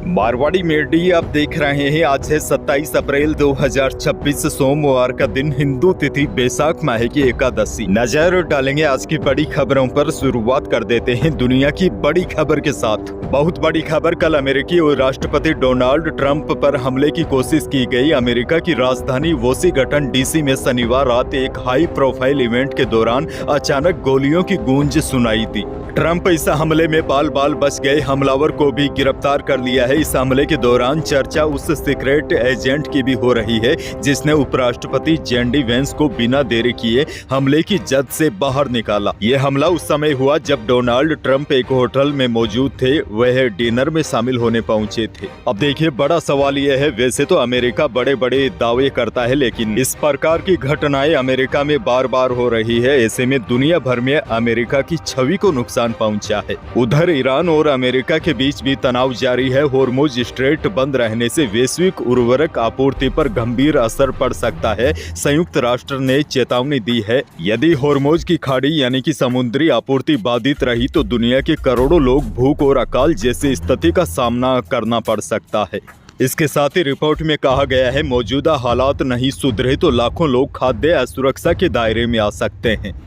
Marwari media आप देख रहे हैं। आज है 27 अप्रैल 2026 सोमवार का दिन, हिंदू तिथि बैसाख माह की एकादशी। नजर डालेंगे आज की बड़ी खबरों पर। शुरुआत कर देते हैं दुनिया की बड़ी खबर के साथ। बहुत बड़ी खबर, कल अमेरिकी राष्ट्रपति डोनाल्ड ट्रंप पर हमले की कोशिश की गई। अमेरिका की राजधानी वॉशिंगटन डीसी में शनिवार रात एक हाई प्रोफाइल इवेंट के दौरान अचानक गोलियों की गूंज सुनाई दी। ट्रंप इस हमले में बाल बाल बच गए। हमलावर को भी गिरफ्तार कर लिया है। इस हमले के दौरान चर्चा उस सीक्रेट एजेंट की भी हो रही है जिसने उपराष्ट्रपति जेडी वेंस को बिना देरी किए हमले की जद से बाहर निकाला। यह हमला उस समय हुआ जब डोनाल्ड ट्रंप एक होटल में मौजूद थे। वह डिनर में शामिल होने पहुंचे थे। अब देखिए, बड़ा सवाल यह है, वैसे तो अमेरिका बड़े बड़े दावे करता है, लेकिन इस प्रकार की घटनाएं अमेरिका में बार बार हो रही है। ऐसे में दुनिया भर में अमेरिका की छवि को नुकसान पहुंचा है। उधर ईरान और अमेरिका के बीच भी तनाव जारी है। होर्मुज स्ट्रेट बंद रहने से वैश्विक उर्वरक आपूर्ति पर गंभीर असर पड़ सकता है। संयुक्त राष्ट्र ने चेतावनी दी है, यदि होर्मुज की खाड़ी यानी कि समुद्री आपूर्ति बाधित रही तो दुनिया के करोड़ों लोग भूख और अकाल जैसी स्थिति का सामना करना पड़ सकता है। इसके साथ ही रिपोर्ट में कहा गया है, मौजूदा हालात नहीं सुधरे तो लाखों लोग खाद्य असुरक्षा के दायरे में आ सकते हैं।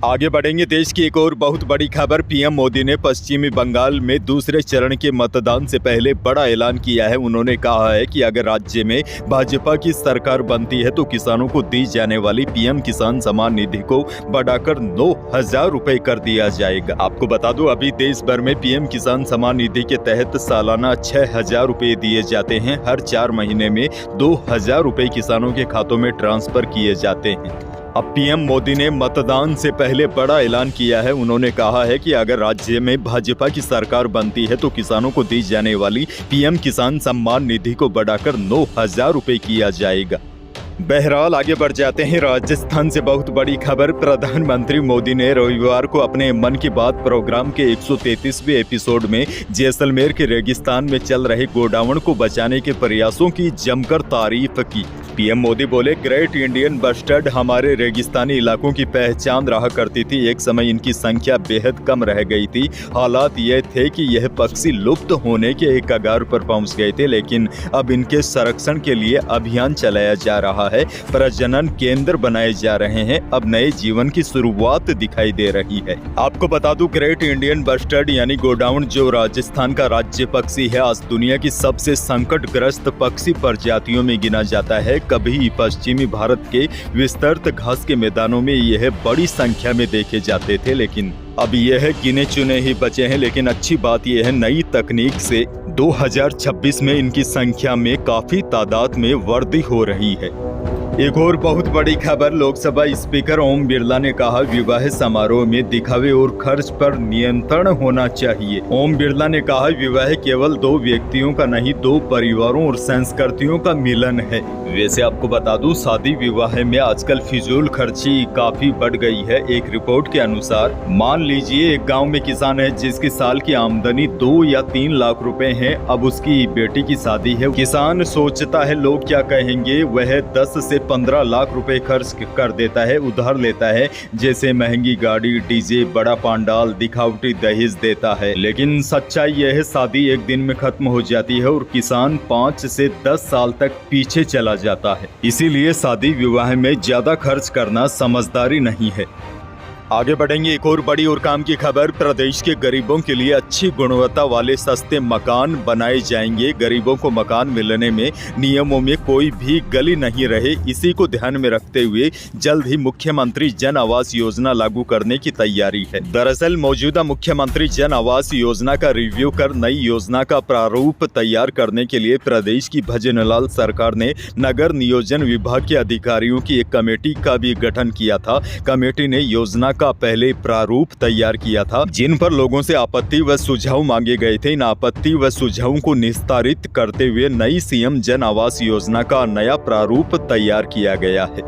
आगे बढ़ेंगे। देश की एक और बहुत बड़ी खबर, पीएम मोदी ने पश्चिमी बंगाल में दूसरे चरण के मतदान से पहले बड़ा ऐलान किया है। उन्होंने कहा है कि अगर राज्य में भाजपा की सरकार बनती है तो किसानों को दी जाने वाली पीएम किसान सम्मान निधि को बढ़ाकर 9,000 रुपए कर दिया जाएगा। आपको बता दूं, अभी देश भर में पीएम किसान सम्मान निधि के तहत सालाना 6,000 रुपए दिए जाते हैं। हर 4 महीने में 2,000 रुपए किसानों के खातों में ट्रांसफर किए जाते हैं। अब पीएम मोदी ने मतदान से पहले बड़ा ऐलान किया है। उन्होंने कहा है कि अगर राज्य में भाजपा की सरकार बनती है तो किसानों को दी जाने वाली पीएम किसान सम्मान निधि को बढ़ाकर 9,000 रुपए किया जाएगा। बहरहाल आगे बढ़ जाते हैं। राजस्थान से बहुत बड़ी खबर, प्रधानमंत्री मोदी ने रविवार को अपने मन की बात प्रोग्राम के 133वें एपिसोड में जैसलमेर के रेगिस्तान में चल रहे गोडाउन को बचाने के प्रयासों की जमकर तारीफ की। पीएम मोदी बोले, ग्रेट इंडियन बस्टर्ड हमारे रेगिस्तानी इलाकों की पहचान रहा करती थी। एक समय इनकी संख्या बेहद कम रह गई थी। हालात ये थे कि यह पक्षी लुप्त होने के एक कगार पर पहुंच गए थे, लेकिन अब इनके संरक्षण के लिए अभियान चलाया जा रहा है। प्रजनन केंद्र बनाए जा रहे हैं। अब नए जीवन की शुरुआत दिखाई दे रही है। आपको बता दूं, ग्रेट इंडियन बस्टर्ड यानी गोडाउन जो राजस्थान का राज्य पक्षी है, आज दुनिया की सबसे संकटग्रस्त पक्षी प्रजातियों में गिना जाता है। कभी पश्चिमी भारत के विस्तृत घास के मैदानों में यह बड़ी संख्या में देखे जाते थे, लेकिन अब यह गिने चुने ही बचे हैं। लेकिन अच्छी बात यह है, नई तकनीक से 2026 में इनकी संख्या में काफी तादाद में वृद्धि हो रही है। एक और बहुत बड़ी खबर, लोकसभा स्पीकर ओम बिरला ने कहा, विवाह समारोह में दिखावे और खर्च पर नियंत्रण होना चाहिए। ओम बिरला ने कहा, विवाह केवल 2 व्यक्तियों का नहीं, 2 परिवारों और संस्कृतियों का मिलन है। वैसे आपको बता दूं, शादी विवाह में आजकल फिजूल खर्ची काफी बढ़ गई है। एक रिपोर्ट के अनुसार, मान लीजिए एक गाँव में किसान है जिसकी साल की आमदनी 2 या 3 लाख रुपए है। अब उसकी बेटी की शादी है। किसान सोचता है लोग क्या कहेंगे। वह 10 से 15 लाख रुपए खर्च कर देता है, उधार लेता है, जैसे महंगी गाड़ी, डीजे, बड़ा पंडाल, दिखावटी दहेज देता है। लेकिन सच्चाई यह है, शादी एक दिन में खत्म हो जाती है और किसान 5 से 10 साल तक पीछे चला जाता है। इसीलिए शादी विवाह में ज्यादा खर्च करना समझदारी नहीं है। आगे बढ़ेंगे। एक और बड़ी और काम की खबर, प्रदेश के गरीबों के लिए अच्छी गुणवत्ता वाले सस्ते मकान बनाए जाएंगे। गरीबों को मकान मिलने में नियमों में कोई भी गली नहीं रहे, इसी को ध्यान में रखते हुए जल्द ही मुख्यमंत्री जन आवास योजना लागू करने की तैयारी है। दरअसल मौजूदा मुख्यमंत्री जन आवास योजना का रिव्यू कर नई योजना का प्रारूप तैयार करने के लिए प्रदेश की भजनलाल सरकार ने नगर नियोजन विभाग के अधिकारियों की एक कमेटी का भी गठन किया था। कमेटी ने योजना का पहले प्रारूप तैयार किया था, जिन पर लोगों से आपत्ति व सुझाव मांगे गए थे। इन आपत्ति व सुझावों को निस्तारित करते हुए नई सीएम जन आवास योजना का नया प्रारूप तैयार किया गया है।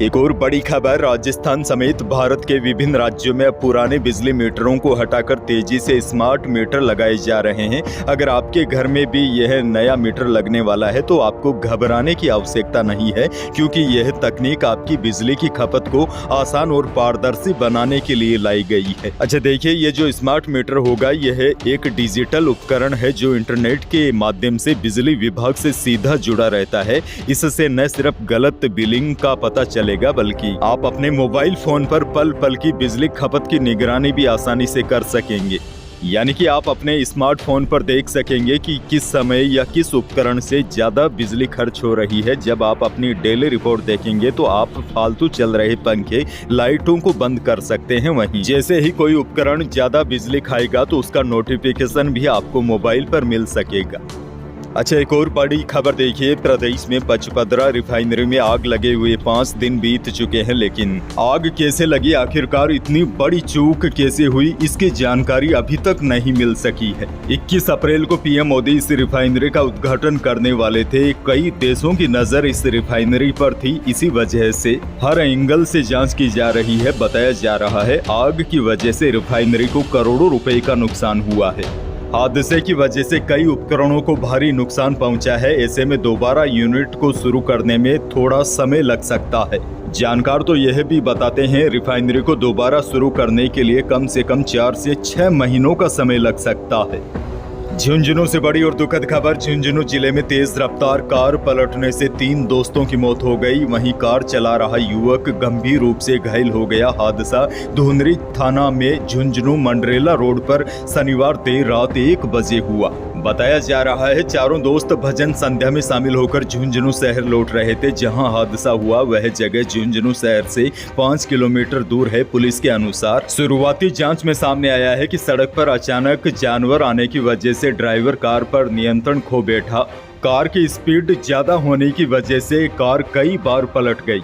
एक और बड़ी खबर, राजस्थान समेत भारत के विभिन्न राज्यों में अब पुराने बिजली मीटरों को हटाकर तेजी से स्मार्ट मीटर लगाए जा रहे हैं। अगर आपके घर में भी यह नया मीटर लगने वाला है तो आपको घबराने की आवश्यकता नहीं है, क्योंकि यह तकनीक आपकी बिजली की खपत को आसान और पारदर्शी बनाने के लिए लाई गई है। अच्छा देखिए, ये जो स्मार्ट मीटर होगा यह एक डिजिटल उपकरण है जो इंटरनेट के माध्यम से बिजली विभाग से सीधा जुड़ा रहता है। इससे न सिर्फ गलत बिलिंग का पता चलेगा, बल्कि आप अपने मोबाइल फोन पर पल पल की बिजली खपत की निगरानी भी आसानी से कर सकेंगे। यानी कि आप अपने स्मार्टफोन पर देख सकेंगे कि किस समय या किस उपकरण से ज्यादा बिजली खर्च हो रही है। जब आप अपनी डेली रिपोर्ट देखेंगे तो आप फालतू चल रहे पंखे, लाइटों को बंद कर सकते हैं। वहीं जैसे ही कोई उपकरण ज्यादा बिजली खाएगा तो उसका नोटिफिकेशन भी आपको मोबाइल पर मिल सकेगा। अच्छा, एक और बड़ी खबर देखिए, प्रदेश में पचपदरा रिफाइनरी में आग लगे हुए 5 दिन बीत चुके हैं, लेकिन आग कैसे लगी, आखिरकार इतनी बड़ी चूक कैसे हुई, इसकी जानकारी अभी तक नहीं मिल सकी है। 21 अप्रैल को पीएम मोदी इस रिफाइनरी का उद्घाटन करने वाले थे। कई देशों की नजर इस रिफाइनरी पर थी, इसी वजह से हर एंगल से जांच की जा रही है। बताया जा रहा है आग की वजह से रिफाइनरी को करोड़ों रुपए का नुकसान हुआ है। हादसे की वजह से कई उपकरणों को भारी नुकसान पहुंचा है। ऐसे में दोबारा यूनिट को शुरू करने में थोड़ा समय लग सकता है। जानकार तो यह भी बताते हैं रिफाइनरी को दोबारा शुरू करने के लिए कम से कम 4 से 6 महीनों का समय लग सकता है। झुंझुनू से बड़ी और दुखद खबर, झुंझुनू जिले में तेज रफ्तार कार पलटने से 3 दोस्तों की मौत हो गई। वहीं कार चला रहा युवक गंभीर रूप से घायल हो गया। हादसा धुंधरी थाना में झुंझुनू मंडरेला रोड पर शनिवार देर रात 1 बजे हुआ। बताया जा रहा है चारों दोस्त भजन संध्या में शामिल होकर झुंझुनू शहर लौट रहे थे। जहां हादसा हुआ वह जगह झुंझुनू शहर से 5 किलोमीटर दूर है। पुलिस के अनुसार शुरुआती जांच में सामने आया है कि सड़क पर अचानक जानवर आने की वजह से ड्राइवर कार पर नियंत्रण खो बैठा। कार की स्पीड ज्यादा होने की वजह से कार कई बार पलट गई।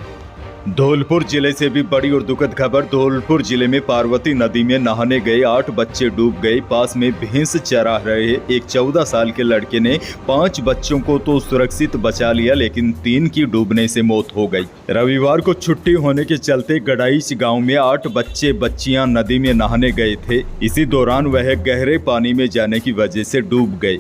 धौलपुर जिले से भी बड़ी और दुखद खबर, धौलपुर जिले में पार्वती नदी में नहाने गए 8 बच्चे डूब गए। पास में भैंस चरा रहे एक 14 साल के लड़के ने 5 बच्चों को तो सुरक्षित बचा लिया, लेकिन 3 की डूबने से मौत हो गई। रविवार को छुट्टी होने के चलते गड़ाईच गांव में 8 बच्चे बच्चियां नदी में नहाने गए थे। इसी दौरान वह गहरे पानी में जाने की वजह से डूब गए।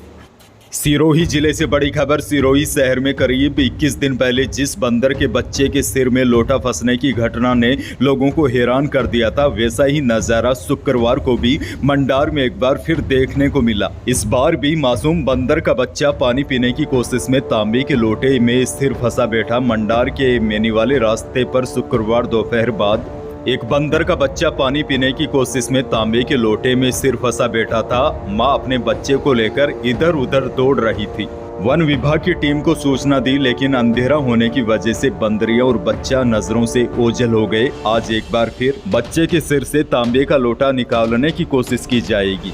सिरोही जिले से बड़ी खबर, सिरोही शहर में करीब 21 दिन पहले जिस बंदर के बच्चे के सिर में लोटा फंसने की घटना ने लोगों को हैरान कर दिया था, वैसा ही नजारा शुक्रवार को भी मंडार में एक बार फिर देखने को मिला। इस बार भी मासूम बंदर का बच्चा पानी पीने की कोशिश में तांबे के लोटे में सिर फंसा बैठा। मंडार के मेनीवाले रास्ते पर शुक्रवार दोपहर बाद एक बंदर का बच्चा पानी पीने की कोशिश में तांबे के लोटे में सिर फंसा बैठा था। मां अपने बच्चे को लेकर इधर उधर दौड़ रही थी। वन विभाग की टीम को सूचना दी, लेकिन अंधेरा होने की वजह से बंदरिया और बच्चा नजरों से ओझल हो गए। आज एक बार फिर बच्चे के सिर से तांबे का लोटा निकालने की कोशिश की जाएगी।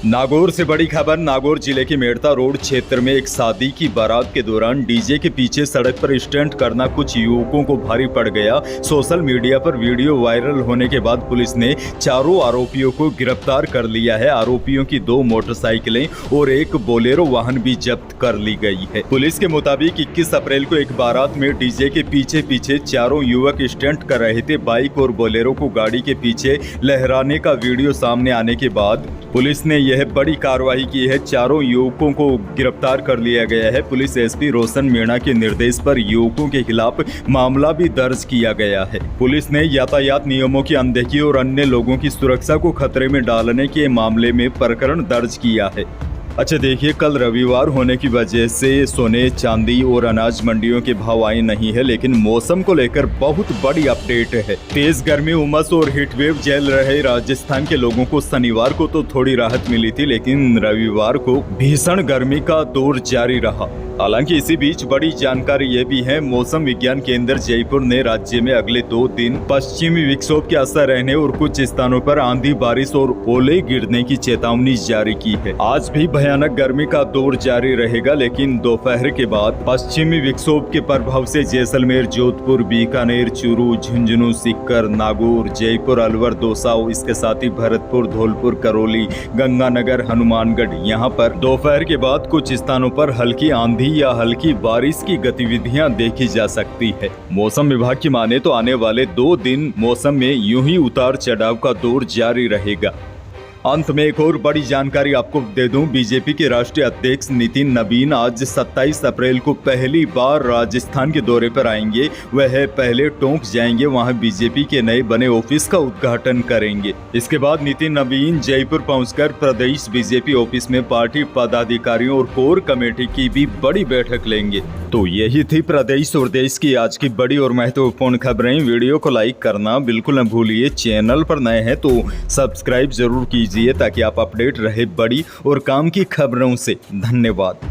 नागौर से बड़ी खबर, नागौर जिले के मेड़ता रोड क्षेत्र में एक शादी की बारात के दौरान डीजे के पीछे सड़क पर स्टंट करना कुछ युवकों को भारी पड़ गया। सोशल मीडिया पर वीडियो वायरल होने के बाद पुलिस ने चारों आरोपियों को गिरफ्तार कर लिया है। आरोपियों की 2 मोटरसाइकिलें और एक बोलेरो वाहन भी जब्त कर ली गई है। पुलिस के मुताबिक 21 अप्रैल को एक बारात में डीजे के पीछे पीछे चारों युवक स्टंट कर रहे थे। बाइक और बोलेरो को गाड़ी के पीछे लहराने का वीडियो सामने आने के बाद पुलिस ने यह बड़ी कार्रवाई की है। चारों युवकों को गिरफ्तार कर लिया गया है। पुलिस एसपी रोशन मीणा के निर्देश पर युवकों के खिलाफ मामला भी दर्ज किया गया है। पुलिस ने यातायात नियमों की अनदेखी और अन्य लोगों की सुरक्षा को खतरे में डालने के मामले में प्रकरण दर्ज किया है। अच्छा देखिए, कल रविवार होने की वजह से सोने, चांदी और अनाज मंडियों के भाव आए नहीं है, लेकिन मौसम को लेकर बहुत बड़ी अपडेट है। तेज गर्मी, उमस और हीटवेव झेल रहे राजस्थान के लोगों को शनिवार को तो थोड़ी राहत मिली थी, लेकिन रविवार को भीषण गर्मी का दौर जारी रहा। हालांकि इसी बीच बड़ी जानकारी ये भी है, मौसम विज्ञान केंद्र जयपुर ने राज्य में अगले 2 दिन पश्चिमी विक्षोभ के असर रहने और कुछ स्थानों पर आंधी, बारिश और ओले गिरने की चेतावनी जारी की है। आज भी भयानक गर्मी का दौर जारी रहेगा, लेकिन दोपहर के बाद पश्चिमी विक्षोभ के प्रभाव से जैसलमेर, जोधपुर, बीकानेर, चूरू, झुंझुनू, सीकर, नागौर, जयपुर, अलवर, दौसा, इसके साथ ही भरतपुर, धौलपुर, करौली, गंगानगर, हनुमानगढ़, यहाँ पर दोपहर के बाद कुछ स्थानों पर हल्की आंधी आंधी या हल्की बारिश की गतिविधियां देखी जा सकती है। मौसम विभाग की माने तो आने वाले 2 दिन मौसम में यूं ही उतार चढ़ाव का दौर जारी रहेगा। अंत में एक और बड़ी जानकारी आपको दे दूं, बीजेपी के राष्ट्रीय अध्यक्ष नितिन नवीन आज 27 अप्रैल को पहली बार राजस्थान के दौरे पर आएंगे। वह पहले टोंक जाएंगे, वहां बीजेपी के नए बने ऑफिस का उद्घाटन करेंगे। इसके बाद नितिन नवीन जयपुर पहुंचकर प्रदेश बीजेपी ऑफिस में पार्टी पदाधिकारियों और कोर कमेटी की भी बड़ी बैठक लेंगे। तो यही थी प्रदेश और देश की आज की बड़ी और महत्वपूर्ण खबरें। वीडियो को लाइक करना बिल्कुल न भूलिए। चैनल पर नए हैं तो सब्सक्राइब जरूर कीजिए ताकि आप अपडेट रहे बड़ी और काम की खबरों से। धन्यवाद।